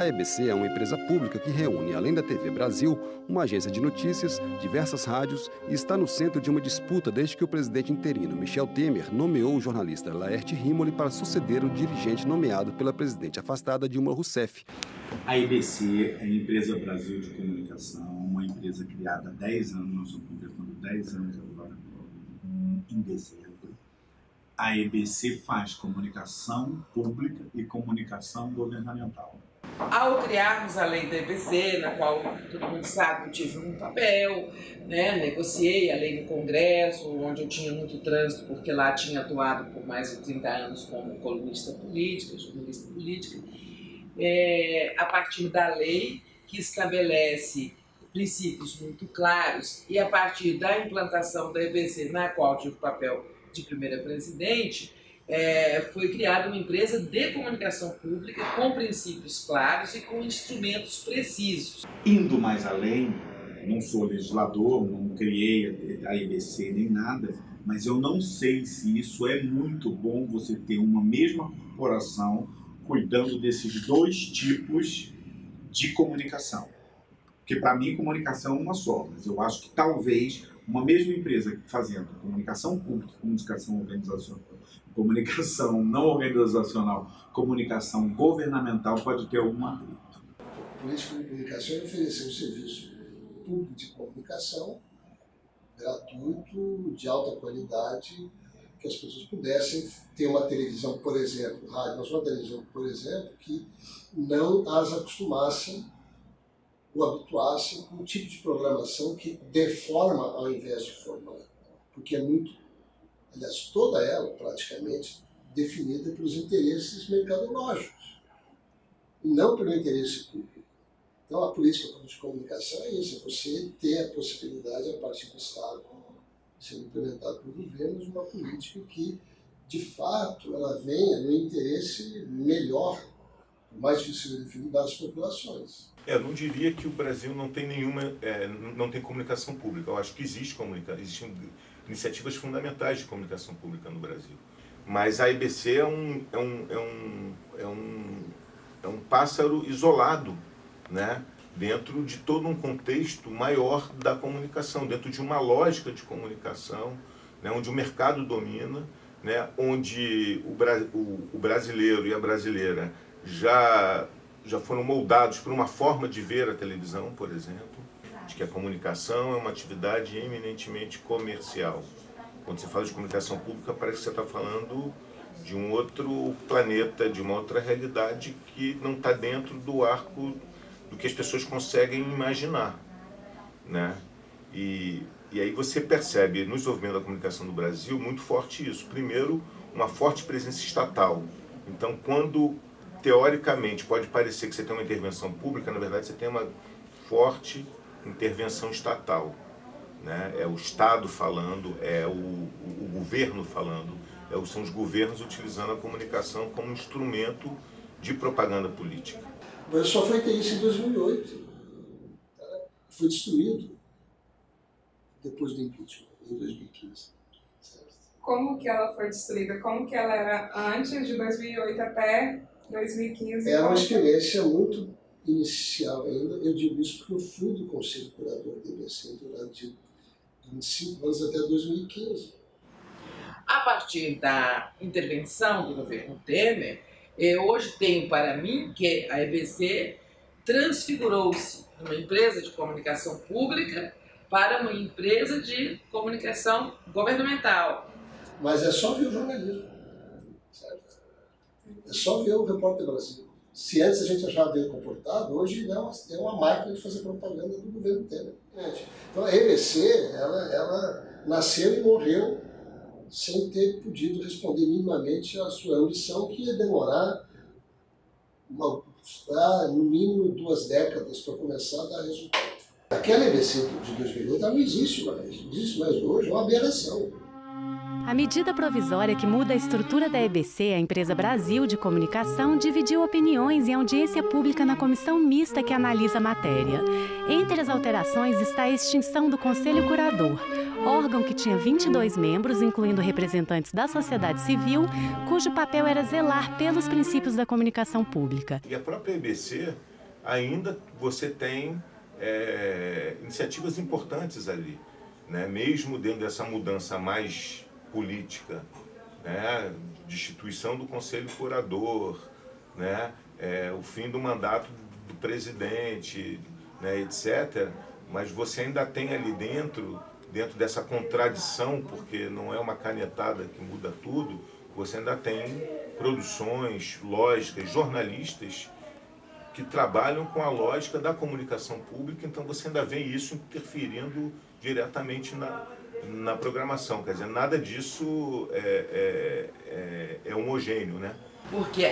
A EBC é uma empresa pública que reúne, além da TV Brasil, uma agência de notícias, diversas rádios e está no centro de uma disputa desde que o presidente interino Michel Temer nomeou o jornalista Laerte Rimoli para suceder o dirigente nomeado pela presidente afastada Dilma Rousseff. A EBC é a Empresa Brasil de Comunicação, uma empresa criada há 10 anos, nós estamos completando 10 anos agora, em dezembro. A EBC faz comunicação pública e comunicação governamental. Ao criarmos a lei da EBC, na qual todo mundo sabe, eu tive um papel, negociei a lei no Congresso, onde eu tinha muito trânsito, porque lá tinha atuado por mais de 30 anos como colunista política, jornalista política, a partir da lei que estabelece princípios muito claros e a partir da implantação da EBC, na qual tive o papel de primeira presidente, foi criada uma empresa de comunicação pública com princípios claros e com instrumentos precisos. Indo mais além, não sou legislador, não criei a EBC nem nada, mas eu não sei se isso é muito bom você ter uma mesma corporação cuidando desses dois tipos de comunicação. Porque para mim comunicação é uma só, mas eu acho que talvez uma mesma empresa fazendo comunicação pública, comunicação organizacional, comunicação não organizacional, comunicação governamental pode ter algum atrito. A política de comunicação é oferecer um serviço público de comunicação gratuito, de alta qualidade, que as pessoas pudessem ter uma televisão, por exemplo, rádio, mas uma televisão, por exemplo, que não as acostumassem ou habituassem com um tipo de programação que deforma ao invés de formar. Porque é muito, aliás, toda ela praticamente definida pelos interesses mercadológicos e não pelo interesse público. Então a política de comunicação é isso, é você ter a possibilidade, a partir do Estado, sendo implementado pelo governo, de uma política que, de fato, ela venha no interesse melhor, mais difícil de definir, das populações. Eu não diria que o Brasil não tem não tem comunicação pública. Eu acho que existem iniciativas fundamentais de comunicação pública no Brasil. Mas a EBC é um pássaro isolado, né? Dentro de todo um contexto maior da comunicação, dentro de uma lógica de comunicação, né? Onde o mercado domina, né? Onde o brasileiro e a brasileira já foram moldados por uma forma de ver a televisão, por exemplo, de que a comunicação é uma atividade eminentemente comercial. Quando você fala de comunicação pública, parece que você está falando de um outro planeta, de uma outra realidade que não está dentro do arco do que as pessoas conseguem imaginar, né? E aí você percebe no desenvolvimento da comunicação no Brasil muito forte isso. Primeiro, uma forte presença estatal. Então, quando teoricamente pode parecer que você tem uma intervenção pública, na verdade você tem uma forte intervenção estatal, né? É o Estado falando, é o governo falando, são os governos utilizando a comunicação como instrumento de propaganda política. Mas só foi ter isso em 2008, foi destruído depois do impeachment, em 2015. Certo? Como que ela foi destruída? Como que ela era antes de 2008 até 2015? Era uma experiência muito inicial ainda. Eu digo isso porque eu fui do Conselho Curador da EBC durante 25 anos até 2015. A partir da intervenção do governo Temer, hoje tenho para mim que a EBC transfigurou-se de uma empresa de comunicação pública para uma empresa de comunicação governamental. Mas é só ver o jornalismo, certo? É só ver o Repórter Brasil. Se antes a gente achava bem comportado, hoje é uma máquina de fazer propaganda do governo Temer. Então a EBC, ela nasceu e morreu sem ter podido responder minimamente à sua ambição, que ia demorar no mínimo 2 décadas para começar a dar resultado. Aquela EBC de 2008 não existe mais hoje, é uma aberração. A medida provisória que muda a estrutura da EBC, a Empresa Brasil de Comunicação, dividiu opiniões em audiência pública na comissão mista que analisa a matéria. Entre as alterações está a extinção do Conselho Curador, órgão que tinha 22 membros, incluindo representantes da sociedade civil, cujo papel era zelar pelos princípios da comunicação pública. E a própria EBC ainda você tem iniciativas importantes ali, né? Mesmo dentro dessa mudança mais política, né? De instituição do Conselho Curador, né? O fim do mandato do presidente, né? Etc. Mas você ainda tem ali dentro dessa contradição, porque não é uma canetada que muda tudo, você ainda tem produções, lógicas, jornalistas que trabalham com a lógica da comunicação pública, então você ainda vê isso interferindo diretamente na programação. Quer dizer, nada disso é homogêneo, né? Porque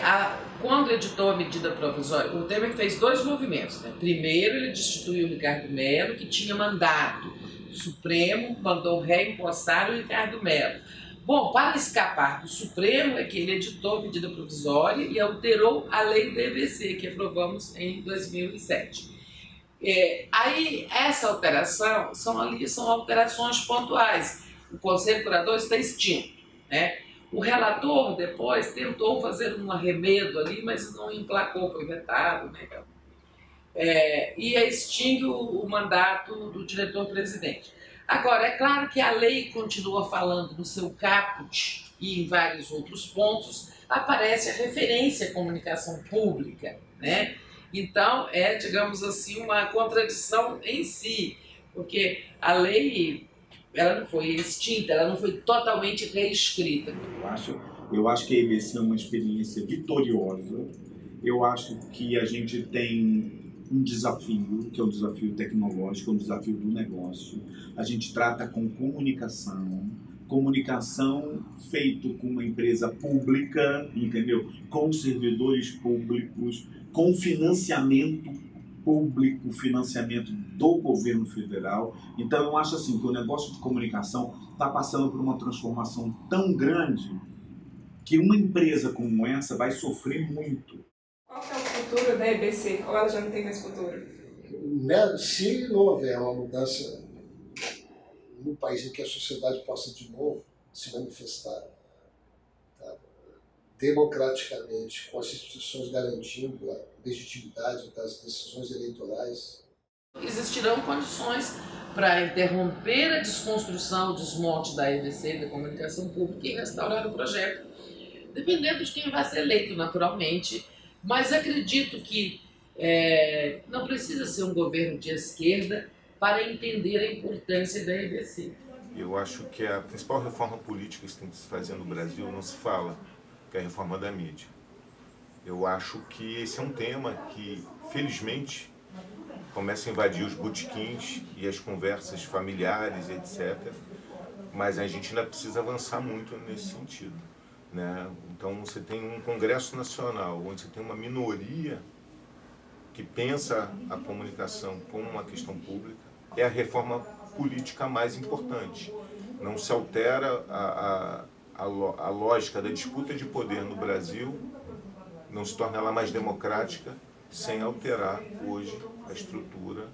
quando editou a medida provisória, o Temer fez 2 movimentos, né? Primeiro, ele destituiu o Ricardo Mello, que tinha mandato. O Supremo mandou reempossar o Ricardo Mello. Bom, para escapar do Supremo é que ele editou a medida provisória e alterou a lei do EBC, que aprovamos em 2007. Aí, essa alteração são alterações pontuais. O Conselho Curador está extinto, né? O relator depois tentou fazer um arremedo ali, mas não emplacou, foi vetado, né? E extingue o mandato do diretor-presidente. Agora, é claro que a lei continua falando no seu caput e em vários outros pontos aparece a referência à comunicação pública, né? Então, digamos assim, uma contradição em si, porque a lei ela não foi extinta, ela não foi totalmente reescrita. Eu acho que a EBC é uma experiência vitoriosa. Eu acho que a gente tem um desafio, que é o desafio tecnológico, é o desafio do negócio. A gente trata com comunicação feito com uma empresa pública, entendeu? Com servidores públicos, com financiamento público, financiamento do governo federal. Então eu acho assim que o negócio de comunicação está passando por uma transformação tão grande que uma empresa como essa vai sofrer muito. Qual que é o futuro da EBC? Ou ela já não tem mais futuro? Se não houver uma mudança no país em que a sociedade possa de novo se manifestar, tá, democraticamente, com as instituições garantindo a legitimidade das decisões eleitorais, existirão condições para interromper a desconstrução, o desmonte da EBC, da comunicação pública, e restaurar o projeto, dependendo de quem vai ser eleito, naturalmente. Mas acredito que não precisa ser um governo de esquerda para entender a importância da EBC. Eu acho que a principal reforma política que tem que se fazer no Brasil não se fala, que é a reforma da mídia. Eu acho que esse é um tema que, felizmente, começa a invadir os botequins e as conversas familiares, etc. Mas a gente ainda precisa avançar muito nesse sentido, né? Então você tem um Congresso Nacional, onde você tem uma minoria que pensa a comunicação como uma questão pública. É a reforma política mais importante. Não se altera a lógica da disputa de poder no Brasil, não se torna ela mais democrática sem alterar hoje a estrutura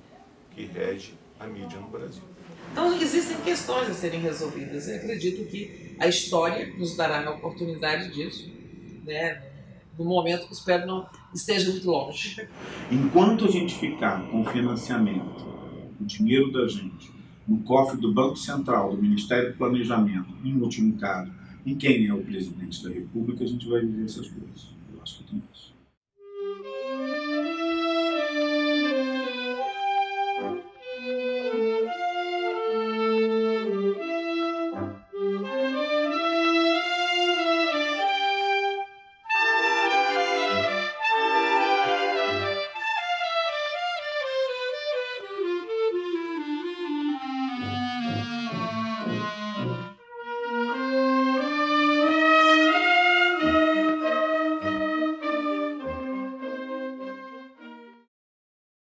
que rege a mídia no Brasil. Então existem questões a serem resolvidas. Eu acredito que a história nos dará a oportunidade disso, né? No momento que espero não esteja muito longe. Enquanto a gente ficar com o financiamento, o dinheiro da gente, no cofre do Banco Central, do Ministério do Planejamento, em último caso, em quem é o presidente da República, a gente vai viver essas coisas. Eu acho que tem isso.